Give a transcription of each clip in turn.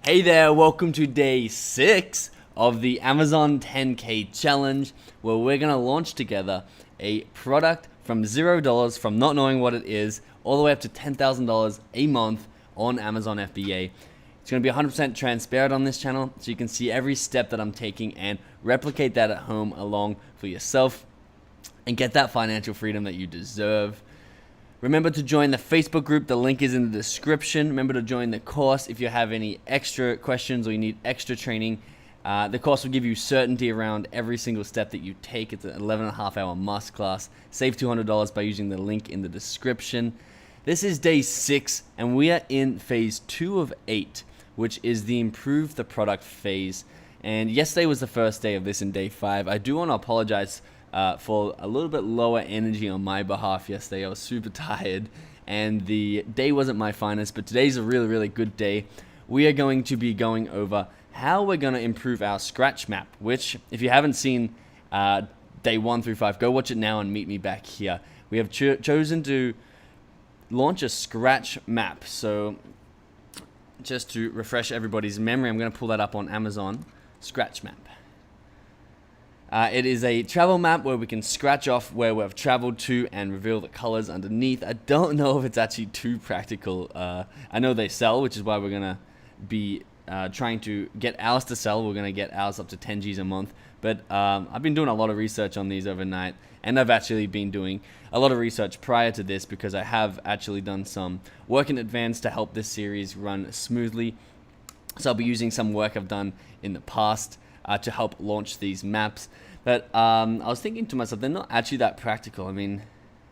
Hey there, welcome to day 6 of the Amazon 10K challenge, where we're going to launch together a product from $0, from not knowing what it is, all the way up to $10,000 a month on Amazon FBA. It's going to be 100% transparent on this channel, so you can see every step that I'm taking and replicate that at home along for yourself and get that financial freedom that you deserve. Remember to join the Facebook group. The link is in the description. Remember to join the course if you have any extra questions or you need extra training. The course will give you certainty around every single step that you take. It's an 11.5-hour must class. Save $200 by using the link in the description. This is day 6, and we are in phase 2 of 8, which is the improve the product phase. And yesterday was the first day of this in day 5. I do want to apologize for a little bit lower energy on my behalf yesterday. I was super tired and the day wasn't my finest, but today's a really, really good day. We are going to be going over how we're going to improve our scratch map, which if you haven't seen day 1 through 5, go watch it now and meet me back here. We have chosen to launch a scratch map. So just to refresh everybody's memory, I'm going to pull that up on Amazon. Scratch map. It is a travel map where we can scratch off where we've traveled to and reveal the colors underneath. I don't know if it's actually too practical. I know they sell, which is why we're going to be trying to get ours to sell. We're going to get ours up to 10 Gs a month. But I've been doing a lot of research on these overnight, and I've actually been doing a lot of research prior to this because I have actually done some work in advance to help this series run smoothly. So I'll be using some work I've done in the past to help launch these maps. But I was thinking to myself, they're not actually that practical. I mean,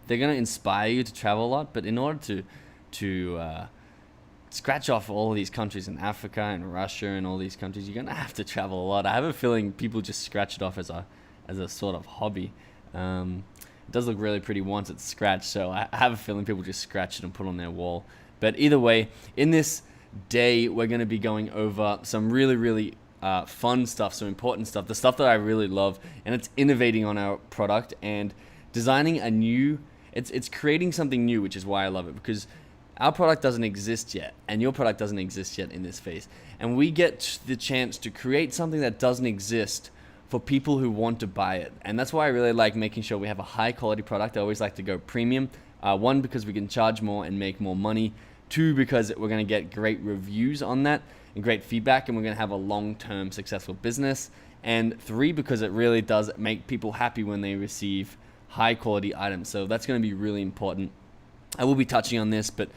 they're going to inspire you to travel a lot, but in order to scratch off all of these countries in Africa and Russia and all these countries, you're going to have to travel a lot. I have a feeling people just scratch it off as a sort of hobby. It does look really pretty once it's scratched, so I have a feeling people just scratch it and put it on their wall. But either way, in this day, we're going to be going over some really, really fun stuff, some important stuff, the stuff that I really love, and it's innovating on our product and designing a new, it's creating something new, which is why I love it, because our product doesn't exist yet, and your product doesn't exist yet in this phase, and we get the chance to create something that doesn't exist for people who want to buy it. And that's why I really like making sure we have a high quality product. I always like to go premium. 1, because we can charge more and make more money. 2, because we're going to get great reviews on that and great feedback, and we're going to have a long-term successful business. And 3, because it really does make people happy when they receive high-quality items. So that's going to be really important. I will be touching on this, but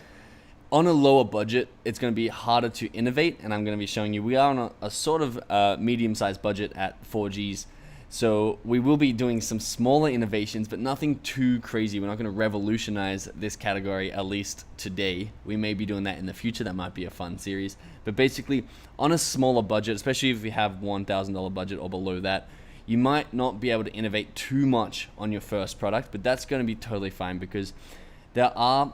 on a lower budget, it's going to be harder to innovate, and I'm going to be showing you we are on a sort of medium-sized budget at 4 Gs. So we will be doing some smaller innovations, but nothing too crazy. We're not going to revolutionize this category, at least today. We may be doing that in the future. That might be a fun series. But basically, on a smaller budget, especially if you have $1,000 budget or below that, you might not be able to innovate too much on your first product, but that's going to be totally fine because there are,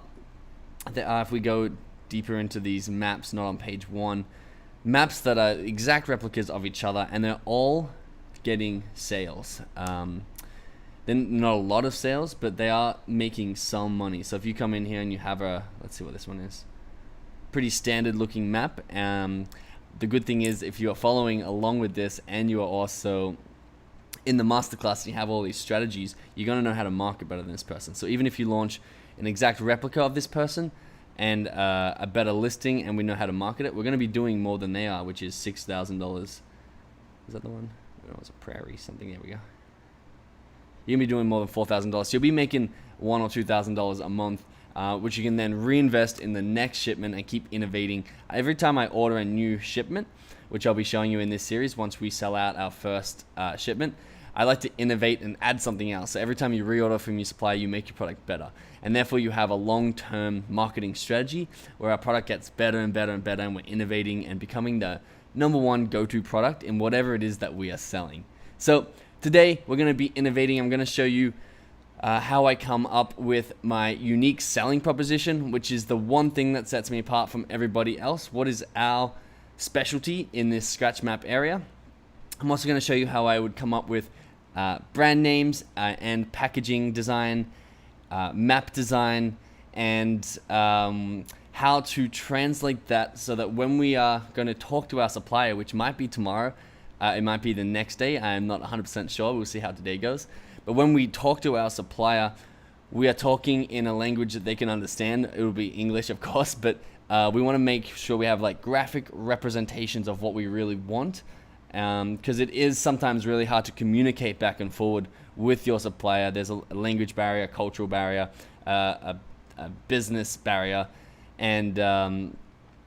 if we go deeper into these maps, not on page 1, maps that are exact replicas of each other, and they're all getting sales. Then not a lot of sales, but they are making some money. So if you come in here and you have let's see what this one is, pretty standard looking map. The good thing is if you are following along with this and you are also in the masterclass and you have all these strategies, you're going to know how to market better than this person. So even if you launch an exact replica of this person and a better listing and we know how to market it, we're going to be doing more than they are, which is $6,000. Is that the one? Oh, it was a prairie something. There we go. You're going to be doing more than $4,000. So you'll be making $1,000 or $2,000 a month, which you can then reinvest in the next shipment and keep innovating. Every time I order a new shipment, which I'll be showing you in this series once we sell out our first shipment, I like to innovate and add something else. So every time you reorder from your supplier, you make your product better. And therefore you have a long-term marketing strategy where our product gets better and better and better, and we're innovating and becoming the #1 go-to product in whatever it is that we are selling. So today we're going to be innovating. I'm going to show you how I come up with my unique selling proposition, which is the one thing that sets me apart from everybody else. What is our specialty in this scratch map area? I'm also going to show you how I would come up with brand names and packaging design, map design, and how to translate that so that when we are going to talk to our supplier, which might be tomorrow, it might be the next day, I am not 100% sure, we'll see how today goes. But when we talk to our supplier, we are talking in a language that they can understand. It will be English, of course, but we want to make sure we have like graphic representations of what we really want, because it is sometimes really hard to communicate back and forward with your supplier. There's a language barrier, cultural barrier, a business barrier, and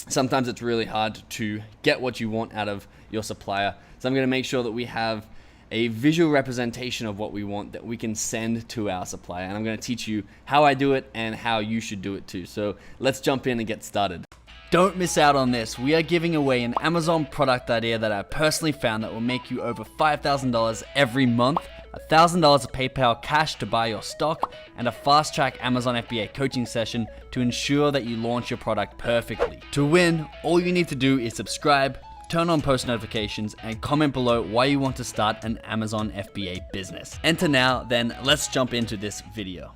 sometimes it's really hard to get what you want out of your supplier. So I'm going to make sure that we have a visual representation of what we want that we can send to our supplier. And I'm going to teach you how I do it and how you should do it too. So let's jump in and get started. Don't miss out on this. We are giving away an Amazon product idea that I personally found that will make you over $5,000 every month, $1,000 of PayPal cash to buy your stock, and a fast-track Amazon FBA coaching session to ensure that you launch your product perfectly. To win, all you need to do is subscribe, turn on post notifications, and comment below why you want to start an Amazon FBA business. Enter now, then let's jump into this video.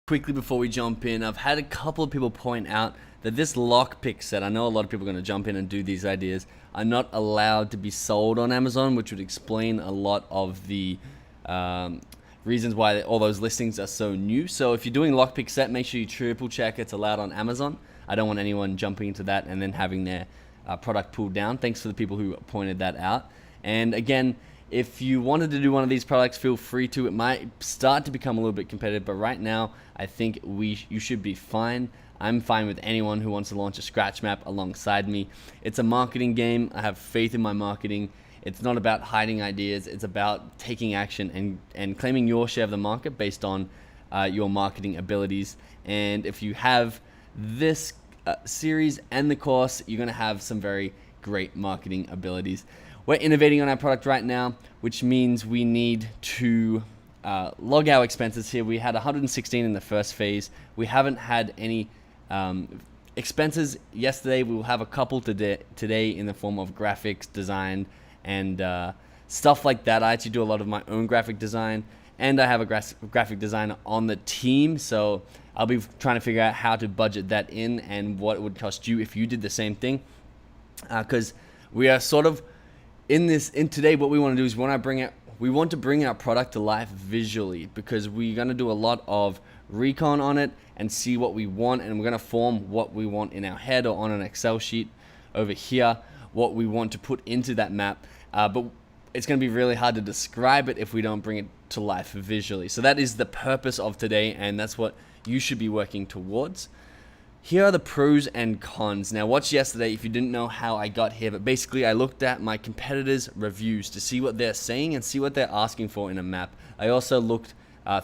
Quickly before we jump in, I've had a couple of people point out that this lockpick set, I know a lot of people are going to jump in and do these ideas, are not allowed to be sold on Amazon, which would explain a lot of the reasons why all those listings are so new. So if you're doing lockpick set, make sure you triple check it's allowed on Amazon. I don't want anyone jumping into that and then having their product pulled down. Thanks for the people who pointed that out. And again, if you wanted to do one of these products, feel free to. It might start to become a little bit competitive, but right now I think you should be fine. I'm fine with anyone who wants to launch a scratch map alongside me. It's a marketing game. I have faith in my marketing. It's not about hiding ideas. It's about taking action and claiming your share of the market based on your marketing abilities. And if you have this series and the course, you're going to have some very great marketing abilities. We're innovating on our product right now, which means we need to log our expenses here. We had 116 in the first phase. We haven't had any expenses yesterday. We will have a couple today in the form of graphics, design, and stuff like that. I actually do a lot of my own graphic design, and I have a graphic designer on the team, so I'll be trying to figure out how to budget that in and what it would cost you if you did the same thing, because we are sort of in today. What we want to do is we want to bring our product to life visually, because we're going to do a lot of recon on it and see what we want, and we're going to form what we want in our head or on an Excel sheet over here, what we want to put into that map, but it's going to be really hard to describe it if we don't bring it to life visually. So that is the purpose of today, and that's what you should be working towards. Here are the pros and cons. Now, watch yesterday if you didn't know how I got here, but basically I looked at my competitors' reviews to see what they're saying and see what they're asking for in a map. I also looked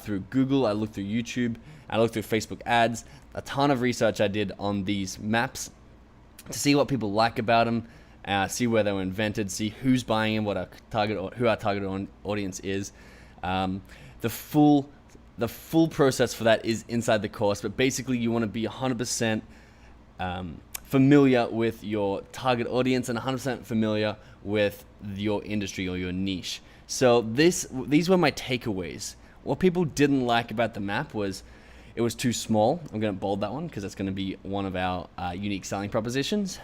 through Google, I looked through YouTube, I looked through Facebook ads, a ton of research I did on these maps to see what people like about them, see where they were invented, see who's buying them, who our target audience is. The full process for that is inside the course, but basically you want to be 100% familiar with your target audience and 100% familiar with your industry or your niche. So these were my takeaways. What people didn't like about the map was it was too small. I'm going to bold that one because that's going to be one of our unique selling propositions.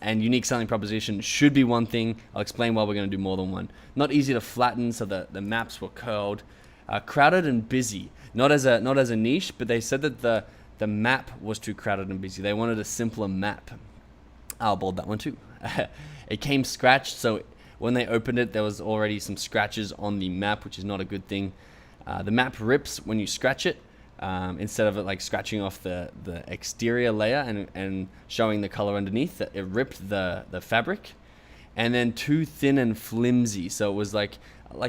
And unique selling proposition should be one thing. I'll explain why we're going to do more than one. Not easy to flatten, so the maps were curled. Crowded and busy, not as a niche, but they said that the map was too crowded and busy. They wanted a simpler map. I'll bold that one too. It came scratched, so when they opened it, there was already some scratches on the map, which is not a good thing. The map rips when you scratch it, instead of it like scratching off the exterior layer and showing the color underneath. It ripped the fabric, and then too thin and flimsy. So it was like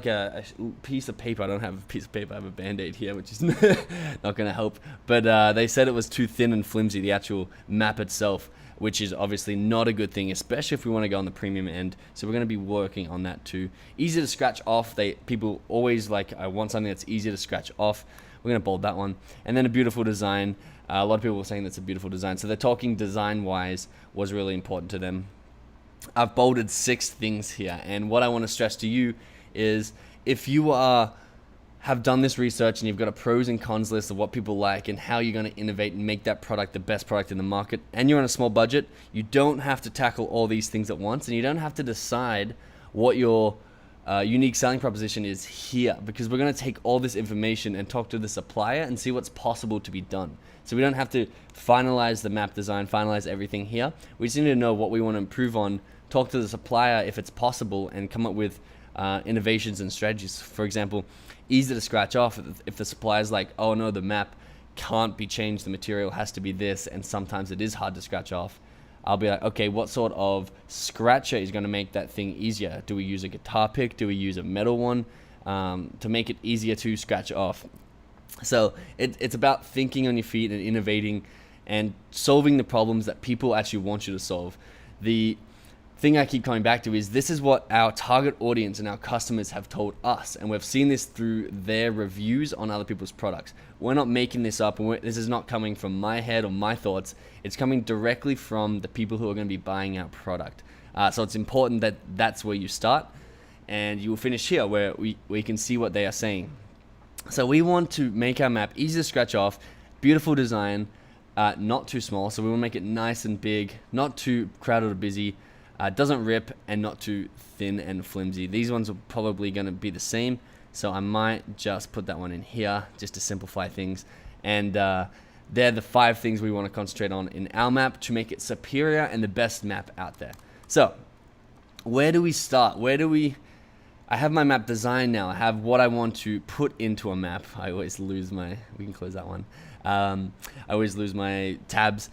a piece of paper. I don't have a piece of paper. I have a Band-Aid here, which is not going to help. But they said it was too thin and flimsy, the actual map itself, which is obviously not a good thing, especially if we want to go on the premium end. So we're going to be working on that too. Easy to scratch off. People always I want something that's easy to scratch off. We're going to bold that one. And then a beautiful design. A lot of people were saying that's a beautiful design. So they're talking design-wise was really important to them. I've bolded 6 things here. And what I want to stress to you is if you are have done this research and you've got a pros and cons list of what people like and how you're going to innovate and make that product the best product in the market, and you're on a small budget, you don't have to tackle all these things at once, and you don't have to decide what your unique selling proposition is here, because we're going to take all this information and talk to the supplier and see what's possible to be done. So we don't have to finalize the map design, finalize everything here. We just need to know what we want to improve on, talk to the supplier if it's possible, and come up with innovations and strategies. For example, easy to scratch off if the supplier's like, oh no, the map can't be changed, the material has to be this, and sometimes it is hard to scratch off. I'll be like, okay, what sort of scratcher is going to make that thing easier? Do we use a guitar pick? Do we use a metal one to make it easier to scratch off? So it's about thinking on your feet and innovating and solving the problems that people actually want you to solve. The thing I keep coming back to is this is what our target audience and our customers have told us, and we've seen this through their reviews on other people's products. We're not making this up, and this is not coming from my head or my thoughts. It's coming directly from the people who are going to be buying our product. So it's important that that's where you start, and you will finish here where we can see what they are saying. So we want to make our map easy to scratch off, beautiful design, not too small. So we want to make it nice and big, not too crowded or busy. Doesn't rip, and not too thin and flimsy. These ones are probably going to be the same, so I might just put that one in here just to simplify things. And they're the 5 things we want to concentrate on in our map to make it superior and the best map out there. So where do we start? I have my map designed now. I have what I want to put into a map. I always lose we can close that one. I always lose my tabs.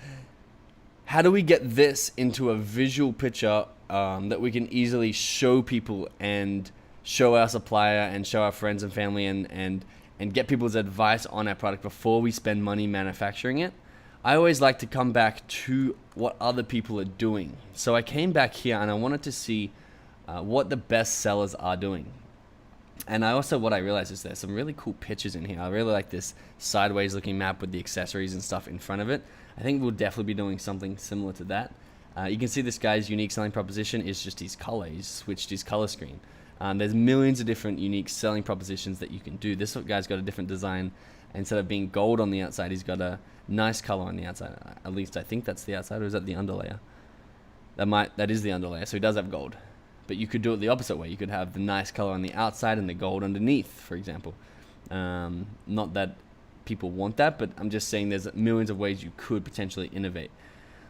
How do we get this into a visual picture that we can easily show people and show our supplier and show our friends and family and get people's advice on our product before we spend money manufacturing it? I always like to come back to what other people are doing. So I came back here and I wanted to see what the best sellers are doing. And what I realized is there's some really cool pictures in here. I really like this sideways looking map with the accessories and stuff in front of it. I think we'll definitely be doing something similar to that. You can see this guy's unique selling proposition is just his color. He's switched his color screen. There's millions of different unique selling propositions that you can do. This guy's got a different design. Instead of being gold on the outside, he's got a nice color on the outside. At least I think that's the outside, or is that the underlayer? That is the underlayer, so he does have gold. But you could do it the opposite way. You could have the nice color on the outside and the gold underneath, for example. Not that people want that, but I'm just saying there's millions of ways you could potentially innovate.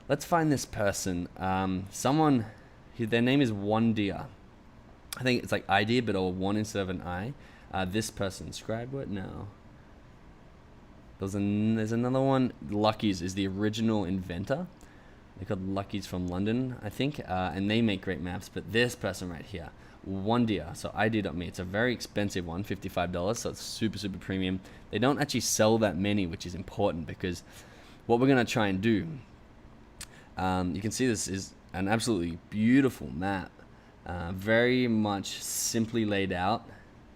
Let's find this person. Their name is One Deer. I think it's like idea, but all one instead of an I. This person, scribe what now? There's another one. Lucky's is the original inventor. They're called Lucky's from London, I think, and they make great maps. But this person right here, One Deer, so idea.me, it's a very expensive one, $55, so it's super, super premium. They don't actually sell that many, which is important because what we're going to try and do, you can see this is an absolutely beautiful map, very much simply laid out,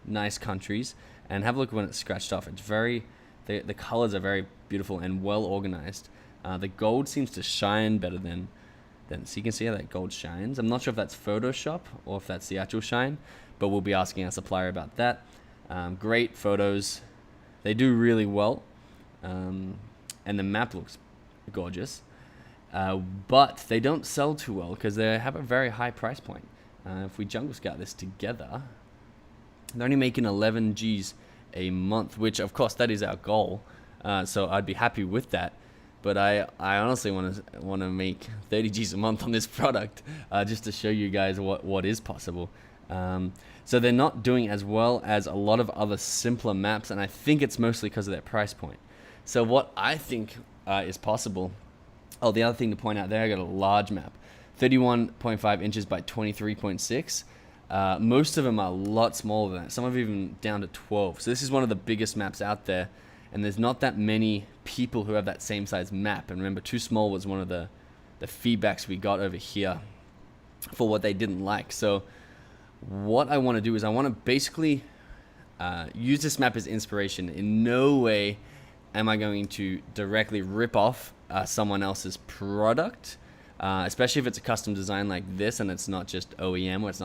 nice countries, and have a look when it's scratched off. It's the colors are very beautiful and well organized. The gold seems to shine better than so you can see how that gold shines. I'm not sure if that's Photoshop or if that's the actual shine, but we'll be asking our supplier about that. Great photos. They do really well. And the map looks gorgeous. But they don't sell too well because they have a very high price point. If we jungle scout this together, they're only making 11 Gs a month, which of course that is our goal. So I'd be happy with that. But I honestly want to make 30 Gs a month on this product, just to show you guys what is possible. So they're not doing as well as a lot of other simpler maps, and I think it's mostly because of their price point. So what I think is possible. Oh, the other thing to point out there, I got a large map, 31.5 inches by 23.6. Most of them are a lot smaller than that. Some are even down to 12. So this is one of the biggest maps out there. And there's not that many people who have that same size map. And remember, too small was one of the feedbacks we got over here for what they didn't like. So what I want to do is I want to basically use this map as inspiration. In no way am I going to directly rip off someone else's product, especially if it's a custom design like this and it's not just OEM, or it's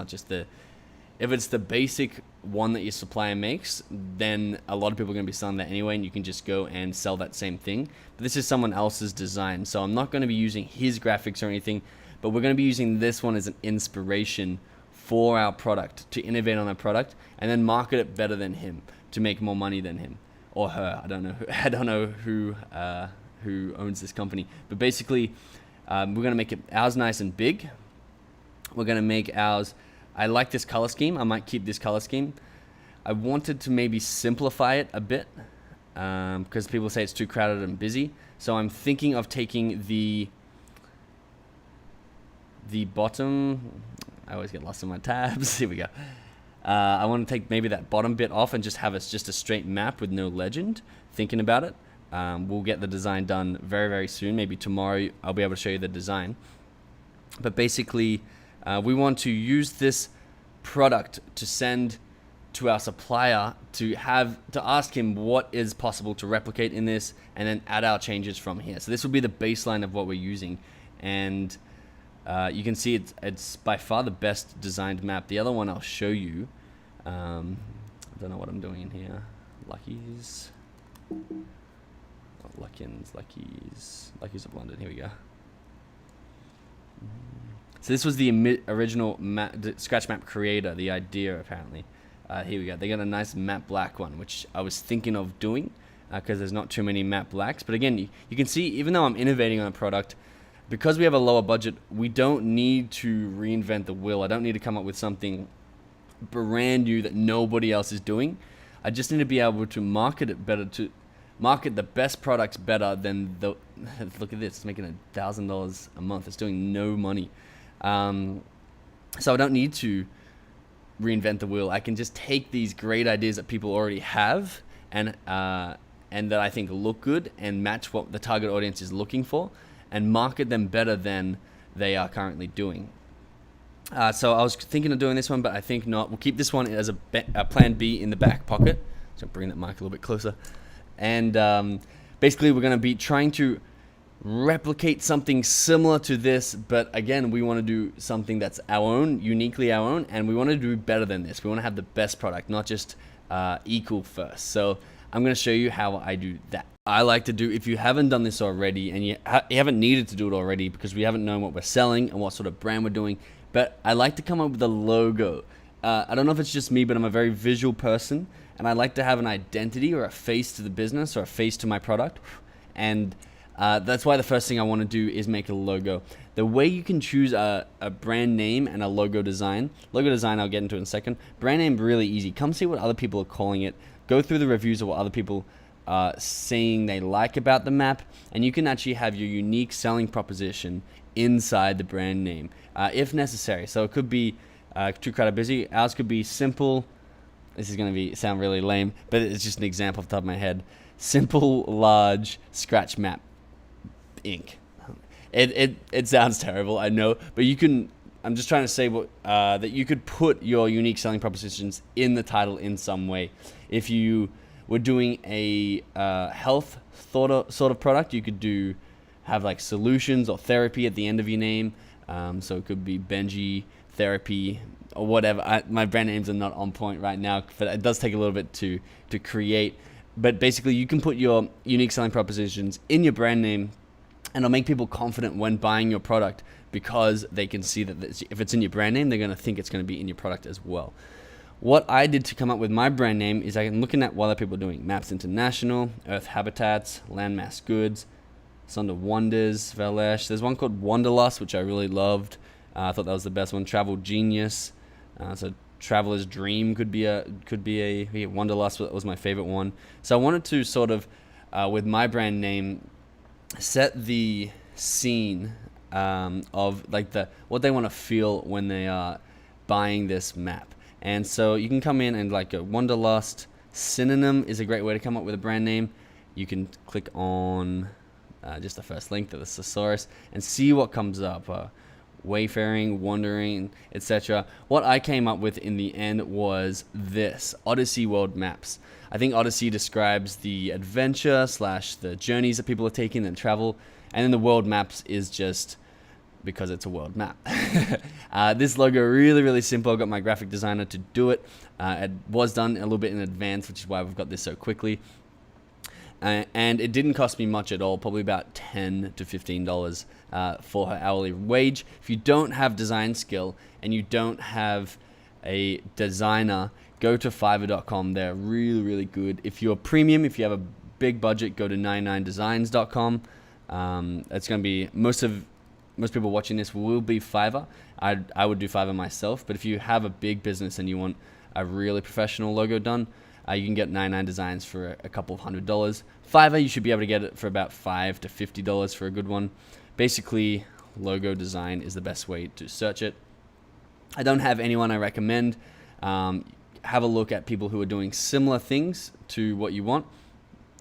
If it's the basic one that your supplier makes, then a lot of people are going to be selling that anyway, and you can just go and sell that same thing. But this is someone else's design, so I'm not going to be using his graphics or anything, but we're going to be using this one as an inspiration for our product, to innovate on our product, and then market it better than him, to make more money than him or her. I don't know who owns this company, but basically, we're gonna make ours nice and big. We're gonna make ours. I like this color scheme. I might keep this color scheme. I wanted to maybe simplify it a bit because people say it's too crowded and busy. So I'm thinking of taking the bottom. I always get lost in my tabs. Here we go. I want to take maybe that bottom bit off and just have just a straight map with no legend. Thinking about it. We'll get the design done very, very soon. Maybe tomorrow I'll be able to show you the design. But basically, we want to use this product to send to our supplier to ask him what is possible to replicate in this, and then add our changes from here. So this will be the baseline of what we're using. And you can see it's by far the best designed map. The other one I'll show you. I don't know what I'm doing in here. Luckies. Oh, Luckies of London. Here we go. So this was the original scratch map creator, the idea apparently. Here we go. They got a nice matte black one, which I was thinking of doing because there's not too many matte blacks. But again, you can see, even though I'm innovating on a product, because we have a lower budget, we don't need to reinvent the wheel. I don't need to come up with something brand new that nobody else is doing. I just need to be able to market it better, to market the best products better than the. Look at this, it's making $1,000 a month. It's doing no money. So I don't need to reinvent the wheel. I can just take these great ideas that people already have and that I think look good and match what the target audience is looking for, and market them better than they are currently doing. So I was thinking of doing this one, but I think not. We'll keep this one as a plan B in the back pocket. So bring that mic a little bit closer. And basically, we're going to be trying to replicate something similar to this, but again, we want to do something that's our own, uniquely our own, and we want to do better than this. We want to have the best product, not just equal first. So I'm going to show you how I do that. I like to do, if you haven't done this already, and you haven't needed to do it already because we haven't known what we're selling and what sort of brand we're doing, but I like to come up with a logo. I don't know if it's just me, but I'm a very visual person, and I like to have an identity or a face to the business or a face to my product. And that's why the first thing I want to do is make a logo. The way you can choose a brand name and a logo design I'll get into in a second. Brand name, really easy. Come see what other people are calling it. Go through the reviews of what other people are saying they like about the map, and you can actually have your unique selling proposition inside the brand name if necessary. So it could be too crowded busy. Ours could be simple. This is going to sound really lame, but it's just an example off the top of my head. Simple, large, scratch map, Inc. It sounds terrible, I know, but you can. I'm just trying to say that you could put your unique selling propositions in the title in some way. If you were doing a health sort of product, you could have like solutions or therapy at the end of your name. So it could be Benji Therapy or whatever. My brand names are not on point right now, but it does take a little bit to create. But basically, you can put your unique selling propositions in your brand name, and it'll make people confident when buying your product because they can see that if it's in your brand name, they're going to think it's going to be in your product as well. What I did to come up with my brand name is I'm looking at what other people are doing. Maps International, Earth Habitats, Landmass Goods, Sonder Wonders, Velesh. There's one called Wanderlust, which I really loved. I thought that was the best one. Travel Genius. So Traveler's Dream could be a Wanderlust was my favorite one. So I wanted to sort of, with my brand name, set the scene of like what they want to feel when they are buying this map. And so you can come in and like a Wanderlust synonym is a great way to come up with a brand name. You can click on just the first link, the thesaurus, and see what comes up. Wayfaring, wandering, etc. What I came up with in the end was this, Odyssey World Maps. I think Odyssey describes the adventure / the journeys that people are taking and travel, and then the world maps is just because it's a world map. This logo, really simple. I got my graphic designer to do it. It was done a little bit in advance, which is why we've got this so quickly. And it didn't cost me much at all, probably about $10 to $15 for her hourly wage. If you don't have design skill and you don't have a designer, go to Fiverr.com. They're really good. If you're premium, if you have a big budget, go to 99designs.com. It's going to be most people watching this will be Fiverr. I would do Fiverr myself, but if you have a big business and you want a really professional logo done, you can get 99 Designs for a couple of $100s. Fiverr, you should be able to get it for about $5 to $50 for a good one. Basically, logo design is the best way to search it. I don't have anyone I recommend. Have a look at people who are doing similar things to what you want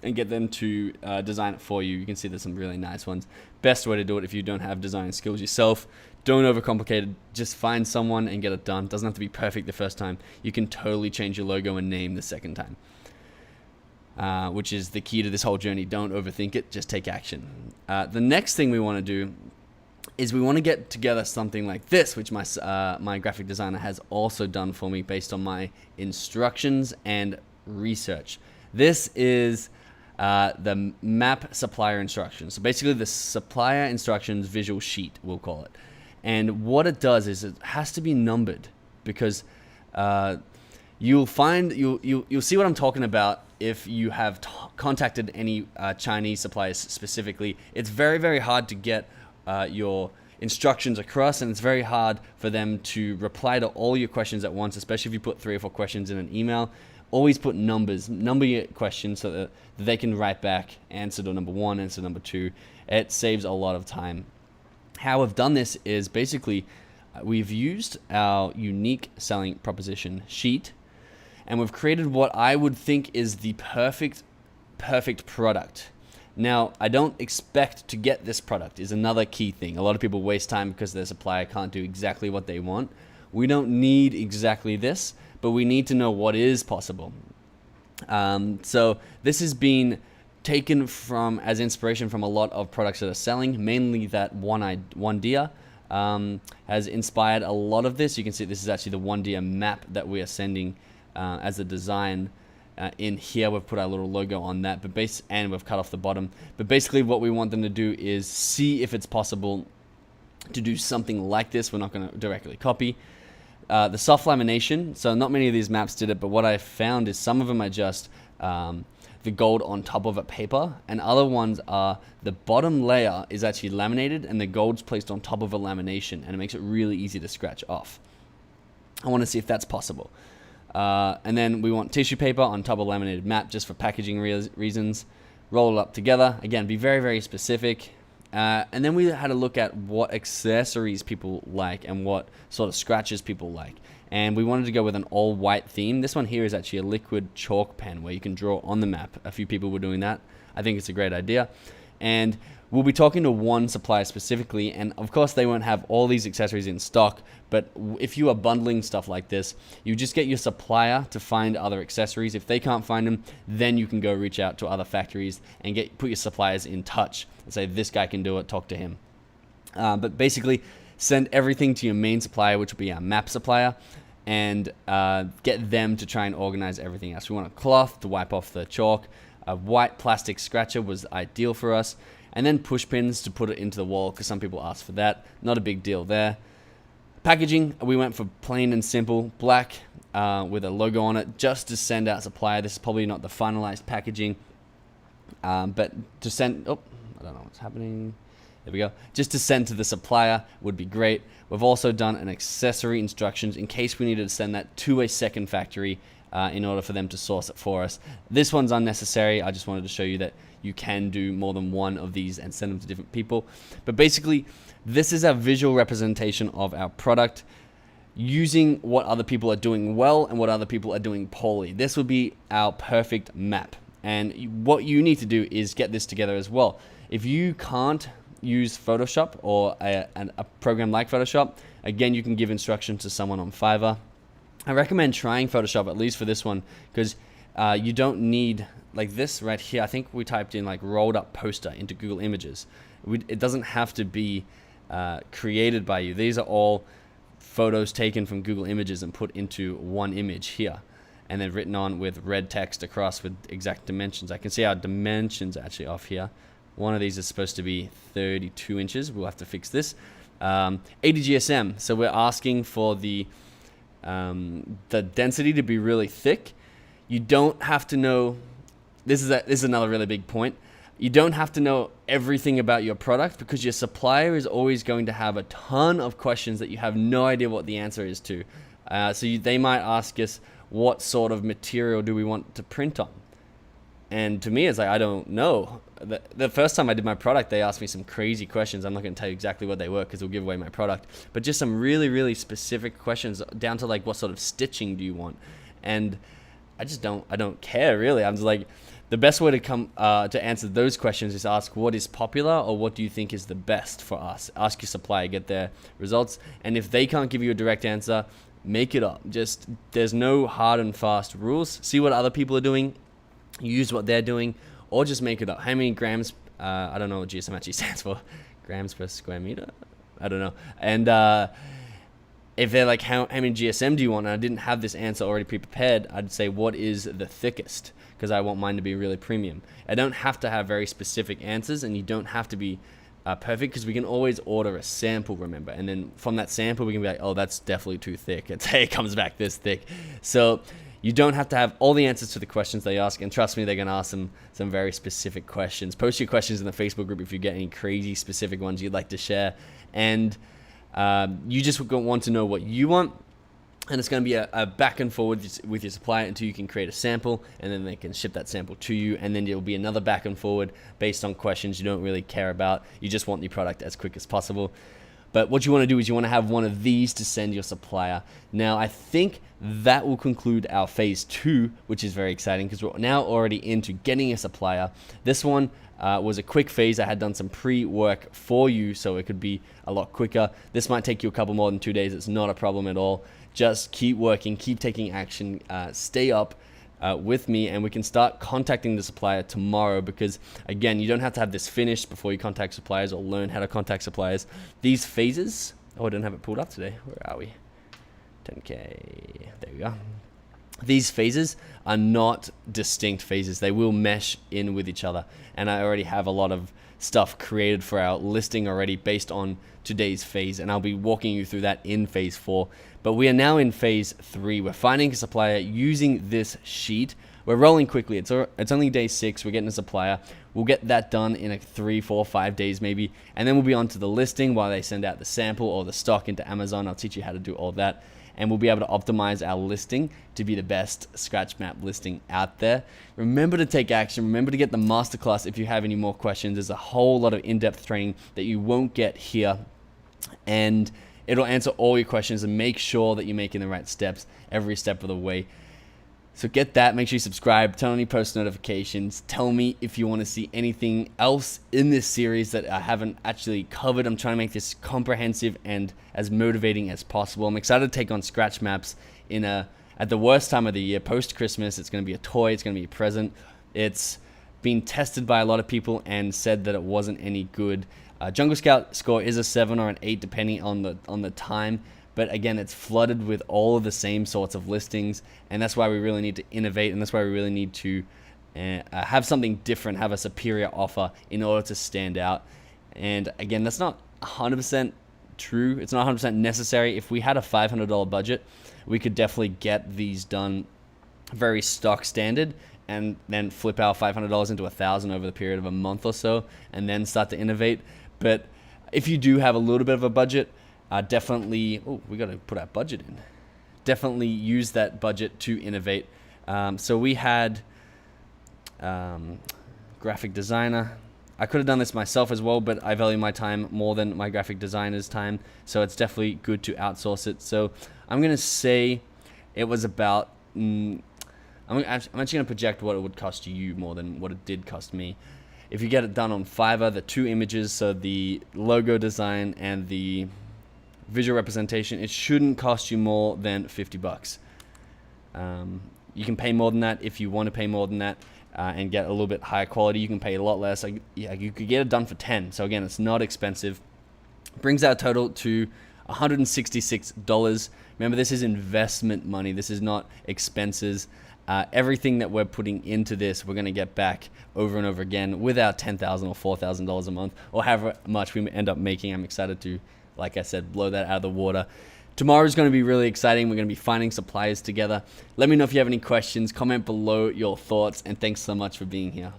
and get them to design it for you. You can see there's some really nice ones. Best way to do it if you don't have design skills yourself. Don't overcomplicate it. Just find someone and get it done. Doesn't have to be perfect the first time. You can totally change your logo and name the second time, which is the key to this whole journey. Don't overthink it. Just take action. The next thing we want to do is we want to get together something like this, which my graphic designer has also done for me based on my instructions and research. This is the map supplier instructions. So basically the supplier instructions visual sheet, we'll call it. And what it does is it has to be numbered because you'll see what I'm talking about if you have contacted any Chinese suppliers specifically. It's very hard to get your instructions across, and it's very hard for them to reply to all your questions at once, especially if you put 3 or 4 questions in an email. Always put number your questions so that they can write back answer to number 1, answer to number 2. It saves a lot of time. How we've done this is basically we've used our unique selling proposition sheet, and we've created what I would think is the perfect product. Now, I don't expect to get this product is another key thing. A lot of people waste time because their supplier can't do exactly what they want. We don't need exactly this, but we need to know what is possible. So this has been taken as inspiration from a lot of products that are selling, mainly that one deer has inspired a lot of this. You can see this is actually the one deer map that we are sending as a design. In here we've put our little logo on that, and we've cut off the bottom. But basically what we want them to do is see if it's possible to do something like this. We're not going to directly copy. The soft lamination, so not many of these maps did it, but what I found is some of them are just the gold on top of a paper, and other ones are the bottom layer is actually laminated and the gold's placed on top of a lamination, and it makes it really easy to scratch off. I want to see if that's possible. And then we want tissue paper on top of laminated map just for packaging reasons. Roll it up together. Again, be very specific. And then we had to look at what accessories people like and what sort of scratches people like. And we wanted to go with an all white theme. This one here is actually a liquid chalk pen where you can draw on the map. A few people were doing that. I think it's a great idea. And we'll be talking to one supplier specifically, and of course they won't have all these accessories in stock, but if you are bundling stuff like this, you just get your supplier to find other accessories. If they can't find them, then you can go reach out to other factories and put your suppliers in touch and say, this guy can do it, talk to him. But basically, send everything to your main supplier, which will be our map supplier, and get them to try and organize everything else. We want a cloth to wipe off the chalk. A white plastic scratcher was ideal for us. And then push pins to put it into the wall because some people ask for that. Not a big deal there. Packaging, we went for plain and simple, black with a logo on it just to send out supplier. This is probably not the finalized packaging, but to send, I don't know what's happening. There we go. Just to send to the supplier would be great. We've also done an accessory instructions in case we needed to send that to a second factory in order for them to source it for us. This one's unnecessary. I just wanted to show you that you can do more than one of these and send them to different people. But basically, this is a visual representation of our product using what other people are doing well and what other people are doing poorly. This would be our perfect map. And what you need to do is get this together as well. If you can't use Photoshop or a program like Photoshop, again, you can give instructions to someone on Fiverr. I recommend trying Photoshop, at least for this one, because you don't need, like this right here, I think we typed in like rolled up poster into Google Images. It doesn't have to be created by you. These are all photos taken from Google Images and put into one image here, and then written on with red text across with exact dimensions. I can see our dimensions actually off here. One of these is supposed to be 32 inches. We'll have to fix this. 80 GSM. So we're asking for the density to be really thick. You don't have to know. This is another really big point. You don't have to know everything about your product, because your supplier is always going to have a ton of questions that you have no idea what the answer is to. They might ask us, what sort of material do we want to print on? And to me, it's like, I don't know. The first time I did my product, they asked me some crazy questions. I'm not going to tell you exactly what they were because it'll give away my product. But just some really, really specific questions, down to like, what sort of stitching do you want? And I don't care really. I'm just like, the best way to to answer those questions is ask what is popular, or what do you think is the best for us? Ask your supplier, get their results. And if they can't give you a direct answer, make it up. There's no hard and fast rules. See what other people are doing, use what they're doing, or just make it up. How many grams, I don't know what GSM actually stands for, grams per square meter? I don't know. And if they're like, how many GSM do you want? And I didn't have this answer already pre-prepared, I'd say, what is the thickest? Because I want mine to be really premium. I don't have to have very specific answers, and you don't have to be perfect, because we can always order a sample, remember, and then from that sample we can be like, oh, that's definitely too thick. It comes back this thick. So you don't have to have all the answers to the questions they ask, and trust me, they're going to ask some very specific questions. Post your questions in the Facebook group if you get any crazy specific ones you'd like to share, and you just want to know what you want. And it's going to be a back and forward with your supplier until you can create a sample, and then they can ship that sample to you, and then it'll be another back and forward based on questions you don't really care about. You just want the product as quick as possible. But what you want to do is you want to have one of these to send your supplier. Now, I think that will conclude our phase 2, which is very exciting, because we're now already into getting a supplier. This one was a quick phase. I had done some pre-work for you, so it could be a lot quicker. This might take you a couple more than 2 days. It's not a problem at all. Just keep working, keep taking action, stay up with me, and we can start contacting the supplier tomorrow, because again, you don't have to have this finished before you contact suppliers or learn how to contact suppliers. These phases, I don't have it pulled up today. Where are we? 10K, there we go. These phases are not distinct phases. They will mesh in with each other. And I already have a lot of stuff created for our listing already based on today's phase, and I'll be walking you through that in phase 4. But we are now in phase 3. We're finding a supplier using this sheet. We're rolling quickly. It's only day 6. We're getting a supplier. We'll get that done in 3, 4, 5 days maybe, and then we'll be on to the listing while they send out the sample or the stock into Amazon. I'll teach you how to do all that, and we'll be able to optimize our listing to be the best scratch map listing out there. Remember to take action. Remember to get the masterclass if you have any more questions. There's a whole lot of in-depth training that you won't get here, and it'll answer all your questions and make sure that you're making the right steps every step of the way. So get that. Make sure you subscribe, turn on your post notifications. Tell me if you want to see anything else in this series that I haven't actually covered. I'm trying to make this comprehensive and as motivating as possible. I'm excited to take on scratch maps at the worst time of the year, post-Christmas. It's going to be a toy. It's going to be a present. It's been tested by a lot of people and said that it wasn't any good. Jungle Scout score is a 7 or an 8 depending on the time. But again, it's flooded with all of the same sorts of listings, and that's why we really need to innovate, and that's why we really need to have something different, have a superior offer in order to stand out. And again, that's not 100% true. It's not 100% necessary. If we had a $500 budget, we could definitely get these done very stock standard, and then flip our $500 into $1,000 over the period of a month or so, and then start to innovate. But if you do have a little bit of a budget, definitely, we got to put our budget in. Definitely use that budget to innovate. So we had graphic designer. I could have done this myself as well, but I value my time more than my graphic designer's time. So it's definitely good to outsource it. So I'm going to say it was about, I'm actually going to project what it would cost you more than what it did cost me. If you get it done on Fiverr, the 2 images, so the logo design and the visual representation, it shouldn't cost you more than $50. You can pay more than that if you want to pay more than that and get a little bit higher quality. You can pay a lot less. You could get it done for 10. So again, it's not expensive. Brings our total to $166. Remember, this is investment money. This is not expenses. Everything that we're putting into this, we're going to get back over and over again with our $10,000 or $4,000 a month, or however much we end up making. I'm excited to, like I said, blow that out of the water. Tomorrow is going to be really exciting. We're going to be finding suppliers together. Let me know if you have any questions. Comment below your thoughts, and thanks so much for being here.